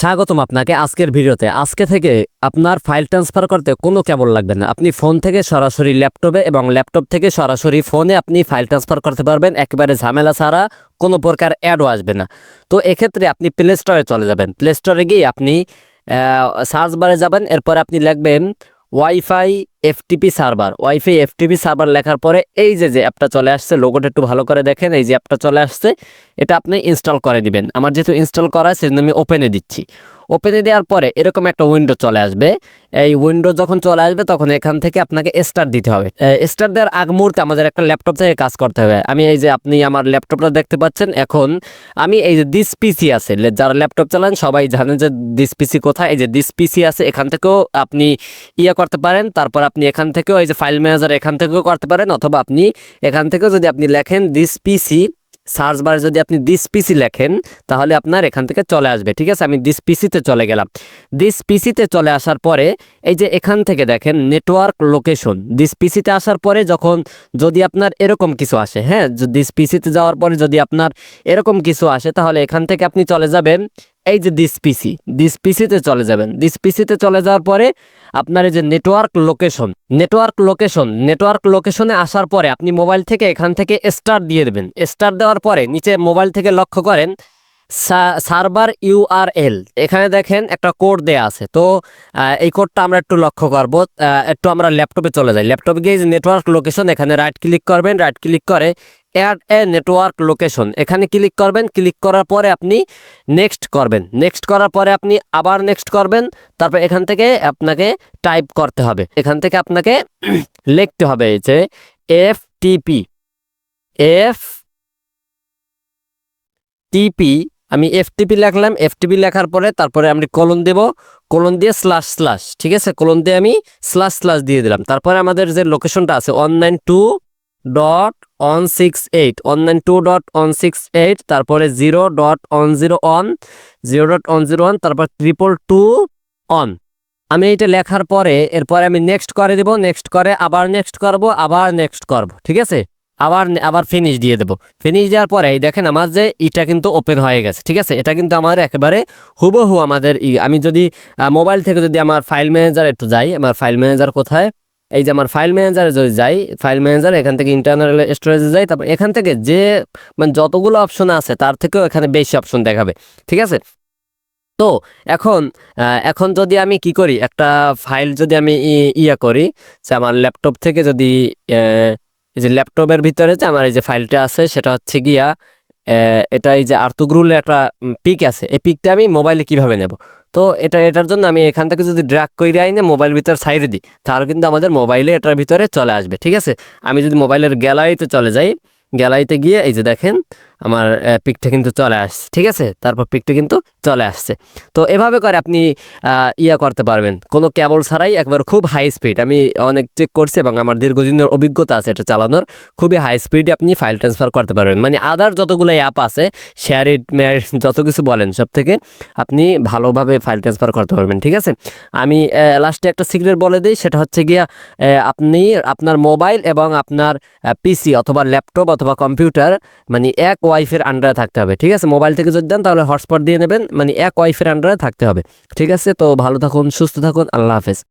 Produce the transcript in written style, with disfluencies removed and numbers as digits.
স্বাগতম আপনাকে আজকের ভিডিওতে। আজকে থেকে আপনার ফাইল ট্রান্সফার করতে কোনো কেবল লাগবে না। আপনি ফোন থেকে সরাসরি ল্যাপটপে এবং ল্যাপটপ থেকে সরাসরি ফোনে আপনি ফাইল ট্রান্সফার করতে পারবেন, একেবারে ঝামেলা ছাড়া, কোনো প্রকার অ্যাডও আসবে না। তো এক্ষেত্রে আপনি প্লে স্টোরে চলে যাবেন। প্লে স্টোরে গিয়ে আপনি সার্চ বারে যাবেন, এরপরে আপনি লিখবেন wifi FTP server. Wifi FTP server লেখার পরে এই যে অ্যাপটা চলে আসছে, লোগোটা একটু ভালো করে দেখেন, এই যে অ্যাপটা চলে আসছে, এটা আপনি ইনস্টল করে দিবেন। আমার যেহেতু ইনস্টল করা আছে সেজন্য আমি ওপেনে দিচ্ছি। ওপেনে দেওয়ার পরে এরকম একটা উইন্ডো চলে আসবে। এই উইন্ডো যখন চলে আসবে তখন এখান থেকে আপনাকে স্টার্ট দিতে হবে। স্টার্ট দেওয়ার আগ মুহূর্তে আমাদের একটা ল্যাপটপ থেকে কাজ করতে হবে। আমি এই যে আপনি আমার ল্যাপটপটা দেখতে পাচ্ছেন, এখন আমি এই যে দিস পিসি আছে, যারা ল্যাপটপ চালান সবাই জানেন যে দিস পিসি কোথায়। এই যে দিস পিসি আছে, এখান থেকেও আপনি করতে পারেন। তারপর আপনি এখান থেকেও এই যে ফাইল ম্যানেজার এখান থেকেও করতে পারেন, অথবা আপনি এখান থেকেও যদি আপনি লেখেন দিস পিসি, সার্চ বারে যদি আপনি দিস পিসি লেখেন তাহলে আপনার এখান থেকে চলে আসবে। ঠিক আছে, আমি দিস পিসিতে চলে গেলাম। দিস পিসিতে চলে আসার পরে এই যে এখান থেকে দেখেন নেটওয়ার্ক লোকেশন, দিস পিসিতে আসার পরে যদি আপনার এরকম কিছু আসে, হ্যাঁ, দিস পিসিতে যাওয়ার পরে যদি আপনার এরকম কিছু আসে তাহলে এখান থেকে আপনি চলে যাবেন এই যে দিস পিসিতে চলে যাবেন। দিস পিসিতে চলে যাওয়ার পরে আপনার এই যে নেটওয়ার্ক লোকেশনে আসার পরে আপনি মোবাইল থেকে এখান থেকে স্টার্ট দিয়ে দেবেন। স্টার্ট দেওয়ার পরে নিচে মোবাইল থেকে লক্ষ্য করেন সার্ভার ইউআরএল, এখানে দেখেন একটা কোড দেয়া আছে। তো এই কোডটা আমরা একটু লক্ষ্য করব। একটু আমরা ল্যাপটপে চলে যাই। ল্যাপটপে গিয়ে নেটওয়ার্ক লোকেশন, এখানে রাইট ক্লিক করবেন। রাইট ক্লিক করে অ্যাড এ নেটওয়ার্ক লোকেশন এখানে ক্লিক করবেন। ক্লিক করার পরে আপনি নেক্সট করবেন। নেক্সট করার পরে আপনি আবার নেক্সট করবেন। তারপর এখান থেকে আপনাকে টাইপ করতে হবে, এখান থেকে আপনাকে লিখতে হবে যে এফটিপি। আমি এফটিপি লিখলাম। এফটিপি লেখার পরে তারপরে আমি কোলন দেব, কোলন দিয়ে স্ল্যাশ, ঠিক আছে, কোলন দিয়ে আমি স্ল্যাশ দিয়ে দিলাম। তারপরে আমাদের যে লোকেশনটা আছে 192.168 তারপরে 0.101 তারপর 222 আমি এইটা লেখার পরে এরপরে আমি নেক্সট করে দেব। নেক্সট করে আবার নেক্সট করব, আবার নেক্সট করব, ঠিক আছে, আবার ফিনিশ দিয়ে দেবো। ফিনিশ দেওয়ার পরে দেখেন আমার যে এটা কিন্তু ওপেন হয়ে গেছে। ঠিক আছে, এটা কিন্তু আমার একেবারে হুবহু আমাদের আমি যদি মোবাইল থেকে যদি আমার ফাইল ম্যানেজার একটু যাই, আমার ফাইল ম্যানেজার কোথায়, এই যে আমার ফাইল ম্যানেজারে যদি যাই, ফাইল ম্যানেজার এখান থেকে ইন্টারনাল স্টোরেজে যাই, তারপর এখান থেকে যে মানে যতগুলো অপশন আছে তার থেকেও এখানে বেশি অপশন দেখাবে। ঠিক আছে, তো এখন যদি আমি কি করি, একটা ফাইল যদি আমি করি যে আমার ল্যাপটপ থেকে যদি এই যে ল্যাপটপের ভিতরে যে আমার এই যে ফাইলটা আছে সেটা হচ্ছে গিয়া এটা এই যে আর্তুগ্রুলের একটা পিক আছে, এই পিকটা আমি মোবাইলে কিভাবে নেব। তো এটার জন্য আমি এখান থেকে যদি ড্র্যাগ করে আইনে মোবাইল ভিতরে সাইডে দিই তাহলে কিন্তু আমাদের মোবাইলে এটার ভিতরে চলে আসবে। ঠিক আছে, আমি যদি মোবাইলের গ্যালারিতে চলে যাই, গ্যালারিতে গিয়ে এই যে দেখেন আমার পিকটা কিন্তু চলে আসছে। ঠিক আছে, তারপর পিকটা কিন্তু চলে আসছে। তো এভাবে করে আপনি করতে পারবেন কোনো কেবল ছাড়াই, একবার খুব হাই স্পিড। আমি অনেক চেক করছি এবং আমার দীর্ঘদিনের অভিজ্ঞতা আছে এটা চালানোর। খুবই হাই স্পিডে আপনি ফাইল ট্রান্সফার করতে পারবেন। মানে আদার যতগুলো অ্যাপ আছে, শেয়ার ইট ম্যারিট যত কিছু বলেন, সব থেকে আপনি ভালোভাবে ফাইল ট্রান্সফার করতে পারবেন। ঠিক আছে, আমি লাস্টে একটা সিক্রেট বলে দিই, সেটা হচ্ছে গিয়া আপনি আপনার মোবাইল এবং আপনার পিসি অথবা ল্যাপটপ অথবা কম্পিউটার মানে এক ওয়াইফের আন্ডারে থাকতে হবে। ঠিক আছে, মোবাইল থেকে যদি দেন তাহলে হটস্পট দিয়ে নেবেন, মানে এক ওয়াইফের আন্ডারে থাকতে হবে। ঠিক আছে, তো ভালো থাকুন, সুস্থ থাকুন, আল্লাহ হাফেজ।